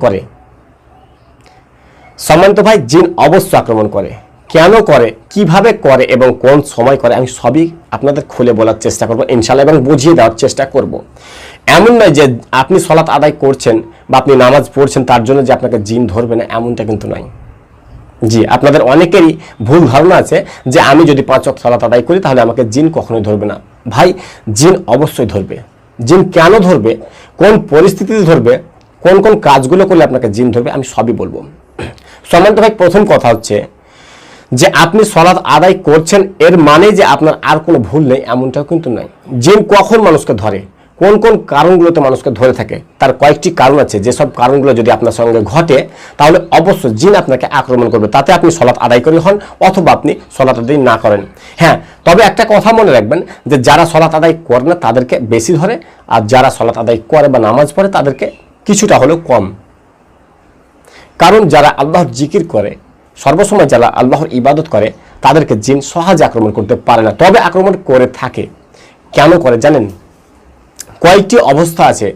করে। সম্মানিত ভাই, জিন অবশ্য আক্রমণ করে। কেন করে, কিভাবে করে এবং কোন সময় করে, আমি সবই আপনাদের খুলে বলার চেষ্টা করব ইনশাআল্লাহ এবং বুঝিয়ে দেওয়ার চেষ্টা করব। এমন নয় যে আপনি সালাত আদায় করছেন বা আপনি নামাজ পড়ছেন তার জন্য যে আপনাকে জিন ধরবে না, এমনটা কিন্তু নয়। জি, আপনাদের অনেকেরই ভুল ধারণা আছে যে আমি যদি 5 ওয়াক্ত সালাত আদায় করি তাহলে আমাকে জিন কখনোই ধরবে না। ভাই, জিন অবশ্যই ধরবে। জিন কেন ধরবে, কোন পরিস্থিতিতে ধরবে, কোন কোন কাজগুলো করলে আপনাকে জিন ধরবে, আমি সবই বলবো। সম্মানিত ভাই, প্রথম কথা হচ্ছে যে আপনি সালাত আদায় করছেন এর মানে যে আপনার আর কোনো ভুল নেই, এমনটাও কিন্তু নয়। জিন কখন মানুষকে ধরে, কোন কোন কারণগুলোতে মানুষকে ধরে থাকে, তার কয়েকটি কারণ আছে। যেসব কারণগুলো যদি আপনার সঙ্গে ঘটে তাহলে অবশ্যই জিন আপনাকে আক্রমণ করবে, তাতে আপনি সালাত আদায় করি হন অথবা আপনি সালাত আদায় না করেন। হ্যাঁ, তবে একটা কথা মনে রাখবেন যে যারা সালাত আদায় করে না তাদেরকে বেশি ধরে, আর যারা সালাত আদায় করে বা নামাজ পড়ে তাদেরকে কিছুটা হলেও কম। কারণ যারা আল্লাহর জিকির করে, সর্বসময় যারা আল্লাহর ইবাদত করে, তাদেরকে জিন সহজে আক্রমণ করতে পারে না, তবে আক্রমণ করে থাকে। কেন করে জানেন? কয়েকটি অবস্থা আছে।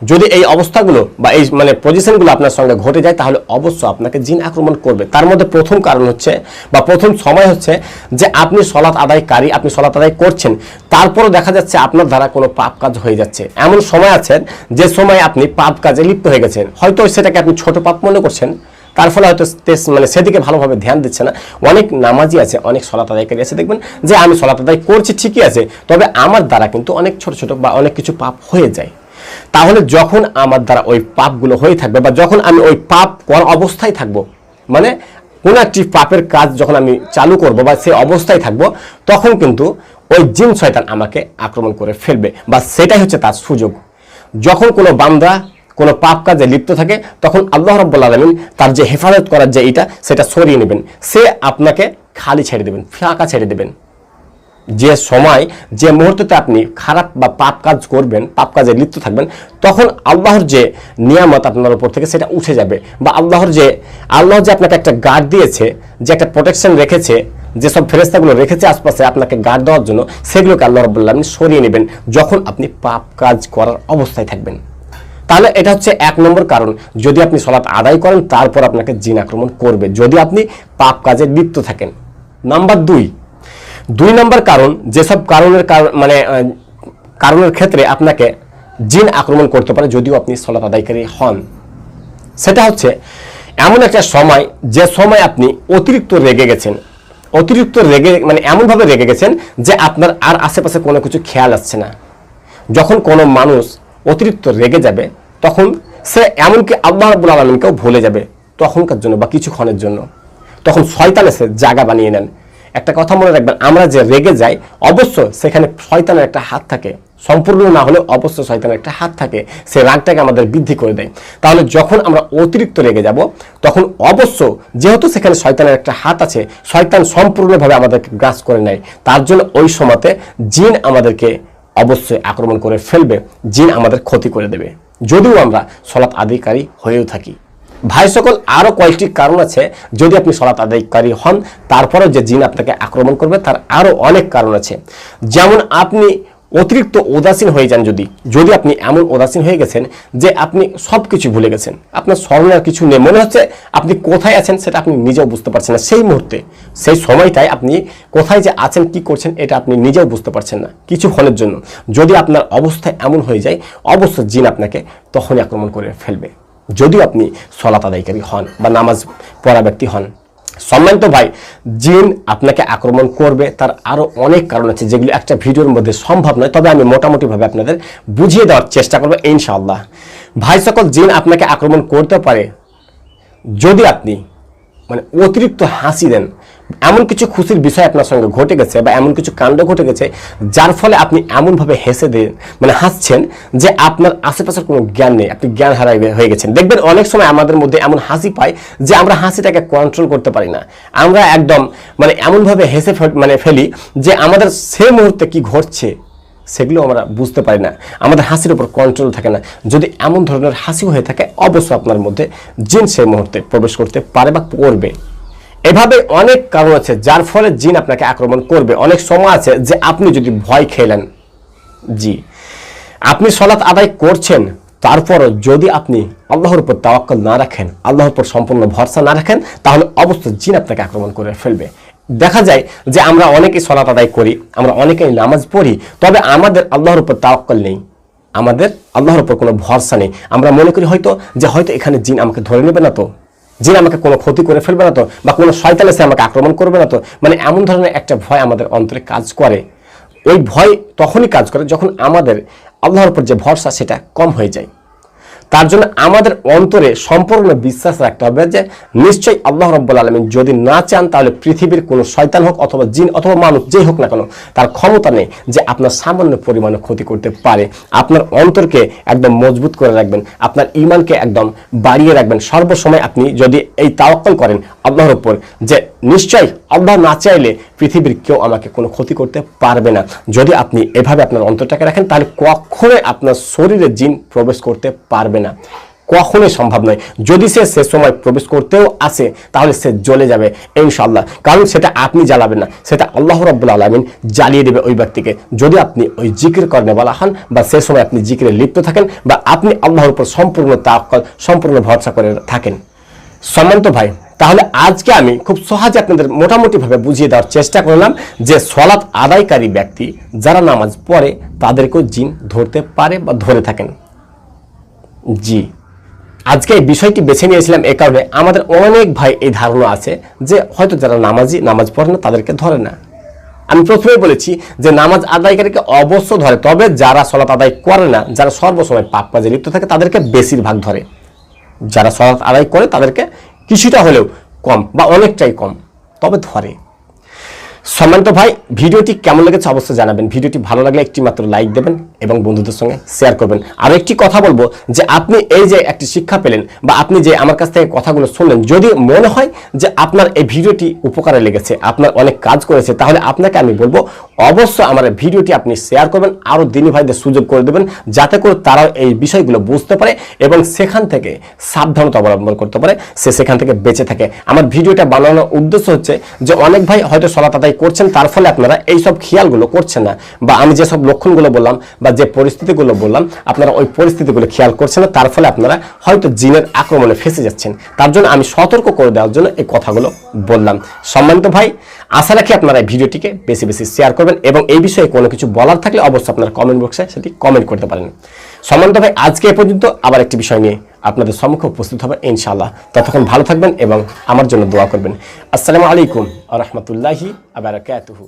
যদি এই অবস্থাগুলো বা এই পজিশনগুলো আপনার সঙ্গে ঘটে যায় তাহলে অবশ্য আপনাকে জিন আক্রমণ করবে। তার মধ্যে প্রথম কারণ হচ্ছে বা প্রথম সময় হচ্ছে যে আপনি সালাত আদায়কারী, আপনি সালাত আদায় করছেন, তারপরও দেখা যাচ্ছে আপনার দ্বারা কোনো পাপ কাজ হয়ে যাচ্ছে। এমন সময় আছে যে সময় আপনি পাপ কাজে লিপ্ত হয়ে গেছেন, হয়তো সেটাকে আপনি ছোট পাপ মনে করছেন, তার ফলে হয়তো সেদিকে ভালোভাবে ধ্যান দিচ্ছে না। অনেক নামাজি আছে, অনেক সালাত আদায়কারী আছে, দেখবেন যে আমি সালাত আদায় করছি ঠিকই আছে, তবে আমার দ্বারা কিন্তু অনেক ছোট ছোট বা অনেক কিছু পাপ হয়ে যায়। তাহলে যখন আমার দ্বারা ওই পাপগুলো হয়ে থাকবে বা যখন আমি ওই পাপ করার অবস্থায় থাকবো, মানে কোনো একটি পাপের কাজ যখন আমি চালু করব বা সেই অবস্থায় থাকবো, তখন কিন্তু ওই জিন শয়তান আমাকে আক্রমণ করে ফেলবে, বা সেটাই হচ্ছে তার সুযোগ। যখন কোনো বান্দা কোনো পাপ কাজে লিপ্ত থাকে তখন আল্লাহ রাব্বুল আলামিন তার যে হেফাজত করার যে সেটা সরিয়ে নেবেন, সে আপনাকে খালি ছেড়ে দেবেন, ফাঁকা ছেড়ে দেবেন। যে সময় যে মুহূর্তে আপনি খারাপ বা পাপ কাজ করবেন, পাপ কাজে লিপ্ত থাকবেন, তখন আল্লাহর যে নিয়ামত আপনার উপর থেকে সেটা উঠে যাবে, বা আল্লাহ যে আপনাকে একটা গার্ড দিয়েছে, যে একটা প্রোটেকশন রেখেছে, যেসব ফেরেশতাগুলো রেখেছে আশপাশে আপনাকে গার্ড দেওয়ার জন্য, সেগুলোকে আল্লাহ রাব্বুল আলামিন সরিয়ে নেবেন যখন আপনি পাপ কাজ করার অবস্থায় থাকবেন। তাহলে এটা হচ্ছে 1 নম্বর কারণ। যদি আপনি সালাত আদায় করেন তারপর আপনাকে জিন আক্রমণ করবে, যদি আপনি পাপ কাজে লিপ্ত থাকেন। নাম্বার 2 নম্বর কারণ, যেসব কারণের ক্ষেত্রে আপনাকে জিন আক্রমণ করতে পারে যদিও আপনি সালাত আদায়কারী হন, সেটা হচ্ছে এমন একটা সময় যে সময় আপনি অতিরিক্ত রেগে গেছেন, এমনভাবে রেগে গেছেন যে আপনার আর আশেপাশে কোনো কিছু খেয়াল আসছে না। যখন কোনো মানুষ অতিরিক্ত রেগে যাবে তখন সে এমনকি আল্লাহ রাব্বুল আলামিনকেও ভুলে যাবে তখনকার জন্য বা কিছুক্ষণের জন্য, তখন শয়তান এসে জায়গা বানিয়ে নেন। একটা কথা মনে রাখবেন, আমরা যে রেগে যাই অবশ্য সেখানে শয়তানের একটা হাত থাকে, সম্পূর্ণ না হলে অবশ্য শয়তানের একটা হাত থাকে, সে রাগটাকে আমাদের বৃদ্ধি করে দেয়। তাহলে যখন আমরা অতিরিক্ত রেগে যাব তখন অবশ্য যেহেতু সেখানে শয়তানের একটা হাত আছে, শয়তান সম্পূর্ণভাবে আমাদেরকে গ্রাস করে নেয়, তার জন্য ওই সময়তে জিন আমাদেরকে অবশ্যই আক্রমণ করে ফেলবে, জিন আমাদের ক্ষতি করে দেবে যদিও আমরা সালাত আদায়কারী হয়েও থাকি। ভাই সকল, আরো কয়েকটি কারণ আছে। যদি আপনি সালাত আদায়কারী হন তারপরেও যে জিন আপনাকে আক্রমণ করবে তার আরো অনেক কারণ আছে। যেমন আপনি অতিরিক্ত উদাসীন হয়ে যান, যদি আপনি এমন উদাসীন হয়ে গেছেন যে আপনি সবকিছু ভুলে গেছেন, আপনার স্মরণে আর কিছু নেই, মনে হচ্ছে আপনি কোথায় আছেন সেটা আপনি নিজেও বুঝতে পারছেন না। সেই মুহূর্তে সেই সময়টায় আপনি কোথায় যে আছেন, কি করছেন, এটা আপনি নিজেও বুঝতে পারছেন না কিছুক্ষণের জন্য। যদি আপনার অবস্থা এমন হয়ে যায় অবশ্যই জিন আপনাকে তখনই আক্রমণ করে ফেলবে যদিও আপনি সালাত আদায়কারী হন বা নামাজ পড়া ব্যক্তি হন। সম্মানিত ভাই, জিন আপনাকে আক্রমণ করবে তার আরো অনেক কারণ আছে যেগুলো একটা ভিডিওর মধ্যে সম্ভব নয়, তবে আমি মোটামুটিভাবে আপনাদের বুঝিয়ে দেওয়ার চেষ্টা করবো ইনশাআল্লাহ। ভাই সকল, জিন আপনাকে আক্রমণ করতে পারে যদি আপনি অতিরিক্ত হাসি দেন, এমন কিছু খুশির বিষয় আপনার সঙ্গে ঘটে গেছে বা এমন কিছু কাণ্ড ঘটে গেছে যার ফলে আপনি এমনভাবে হেসে দেন, হাসছেন যে আপনার আশেপাশের কোনো জ্ঞান নেই, আপনি জ্ঞান হারাই হয়ে গেছেন। দেখবেন অনেক সময় আমাদের মধ্যে এমন হাসি পায় যে আমরা হাসিটাকে কন্ট্রোল করতে পারি না, আমরা একদম এমনভাবে হেসে ফেলি যে আমাদের সেই মুহূর্তে কি ঘটছে সেগুলো আমরা বুঝতে পারি না, আমাদের হাসির উপর কন্ট্রোল থাকে না। যদি এমন ধরনের হাসি হয়ে থাকে অবশ্যই আপনার মধ্যে জিন সেই মুহূর্তে প্রবেশ করতে পারে বা করবে। এভাবে অনেক কারণ আছে যার ফলে জিন আপনাকে আক্রমণ করবে। অনেক সময় আছে যে আপনি যদি ভয় খেলেন, জি আপনি সালাত আদায় করছেন তারপরও যদি আপনি আল্লাহর উপর তাওয়াক্কুল না রাখেন, আল্লাহর উপর সম্পূর্ণ ভরসা না রাখেন, তাহলে অবশ্যই জিন আপনাকে আক্রমণ করে ফেলবে। দেখা যায় যে আমরা অনেকেই সালাত আদায় করি, আমরা অনেকেই নামাজ পড়ি, তবে আমাদের আল্লাহর উপর তাওয়াক্কুল নেই, আমাদের আল্লাহর উপর কোনো ভরসা নেই। আমরা মনে করি হয়তো এখানে জিন আমাকে ধরে নেবে না তো, জিন আমাকে কোনো ক্ষতি করে ফেলবে না তো, বা কোনো শয়তান এসে আমাকে আক্রমণ করবে না তো, মানে এমন ধরনের একটা ভয় আমাদের অন্তরে কাজ করে। ওই ভয় তখনই কাজ করে যখন আমাদের আল্লাহর উপর যে ভরসা সেটা কম হয়ে যায়। তার জন্য আমাদের অন্তরে সম্পূর্ণ বিশ্বাস রাখতে হবে যে নিশ্চয়ই আল্লাহ রাব্বুল আলামিন যদি না চান, তাহলে পৃথিবীর কোনো শয়তান হোক অথবা জিন অথবা মানুষ যেই হোক না কেন, তার ক্ষমতা নেই যে আপনার সামান্য পরিমাণে ক্ষতি করতে পারে। আপনার অন্তরকে একদম মজবুত করে রাখবেন, আপনার ঈমানকে একদম বাড়িয়ে রাখবেন। সর্বসময় আপনি যদি এই তাওয়াক্কুল করেন আল্লাহর উপর যে নিশ্চয়ই আল্লাহ না চাইলে পৃথিবীর কেউ আমাকে কোনো ক্ষতি করতে পারবে না, যদি আপনি এভাবে আপনার অন্তরটাকে রাখেন, তাহলে কখনোই আপনার শরীরে জিন প্রবেশ করতে পারবে না, কখনোই সম্ভব নয়। যদি সে সময় প্রবেশ করতেও আসে তাহলে সে জ্বলে যাবে ইনশাআল্লাহ, কারণ সেটা আপনি জ্বালাবেন না, সেটা আল্লাহ রাব্বুল আলামিন জ্বালিয়ে দেবে ওই ব্যক্তিকে, যদি আপনি ওই জিকির করনে বলা হন বা সে সময় আপনি জিকিরে লিপ্ত থাকেন বা আপনি আল্লাহর উপর সম্পূর্ণ তাওয়াক্কুল সম্পূর্ণ ভরসা করে থাকেন। সম্মানিত ভাই, তাহলে আজকে আমি খুব সহজে আপনাদের মোটামুটিভাবে বুঝিয়ে দেওয়ার চেষ্টা করলাম যে সালাত আদায়কারী ব্যক্তি যারা নামাজ পড়ে তাদেরকেও জিন ধরতে পারে বা ধরে থাকেন। জি, আজকে এই বিষয়টি বেছে নিয়েছিলাম এই কারণে আমাদের অনেক ভাই এই ধারণা আছে যে হয়তো যারা নামাজ পড়ে না তাদেরকে ধরে না। আমি প্রথমেই বলেছি যে নামাজ আদায়কারীকে অবশ্য ধরে, তবে যারা সালাত আদায় করে না, যারা সর্বসময় পাপ কাজে লিপ্ত থাকে তাদেরকে বেশিরভাগ ধরে। যারা সালাত আদায় করে তাদেরকে কিছুটা হলেও কম বা অনেকটাই কম, তবে ধরে। সম্মানিত ভাই, ভিডিওটি কেমন লেগেছে অবশ্যই জানাবেন। ভিডিওটি ভালো লাগলে একটি মাত্র লাইক দেবেন এবং বন্ধুদের সঙ্গে শেয়ার করবেন। আর একটি কথা বলবো যে আপনি এই যে একটি শিক্ষা পেলেন বা আপনি যে আমার কাছ থেকে কথাগুলো শুনলেন, যদি মনে হয় যে আপনার এই ভিডিওটি উপকারে লেগেছে, আপনার অনেক কাজ করেছে, তাহলে আপনাকে আমি বলবো অবশ্যই আমার ভিডিওটি আপনি শেয়ার করবেন, আরও দিনী ভাইদের সুযোগ করে দেবেন, যাতে করে তারা এই বিষয়গুলো বুঝতে পারে এবং সেখান থেকে সাবধানতা অবলম্বন করতে পারে, সে সেখান থেকে বেঁচে থাকে। আমার ভিডিওটা বানানোর উদ্দেশ্য হচ্ছে যে অনেক ভাই হয়তো সালাত আদায় করছেন, তার ফলে আপনারা এই সব খেয়ালগুলো করছেন না, বা আমি যে সব লক্ষণগুলো বললাম বা যে পরিস্থিতিগুলো বললাম আপনারা ওই পরিস্থিতিগুলো খেয়াল করছেন না, তার ফলে আপনারা হয়তো জিনের আক্রমণে ফেসে যাচ্ছেন। তার জন্য আমি সতর্ক করে দেওয়ার জন্য এই কথাগুলো বললাম। সম্মানিত ভাই, আশা রাখি আপনারা এই ভিডিওটিকে বেশি বেশি শেয়ার করবেন এবং এই বিষয়ে কোনো কিছু বলার থাকলে অবশ্যই আপনারা কমেন্ট বক্সে সেটি কমেন্ট করতে পারেন। সম্মানিত ভাই, আজকে এ পর্যন্ত, আবার একটি বিষয় নিয়ে আপনাদের সম্মুখে উপস্থিত হবে ইনশাআল্লাহ। ততক্ষণ ভালো থাকবেন এবং আমার জন্য দোয়া করবেন। আসসালামু আলাইকুম ওয়া রাহমাতুল্লাহি ওয়া বারাকাতুহু।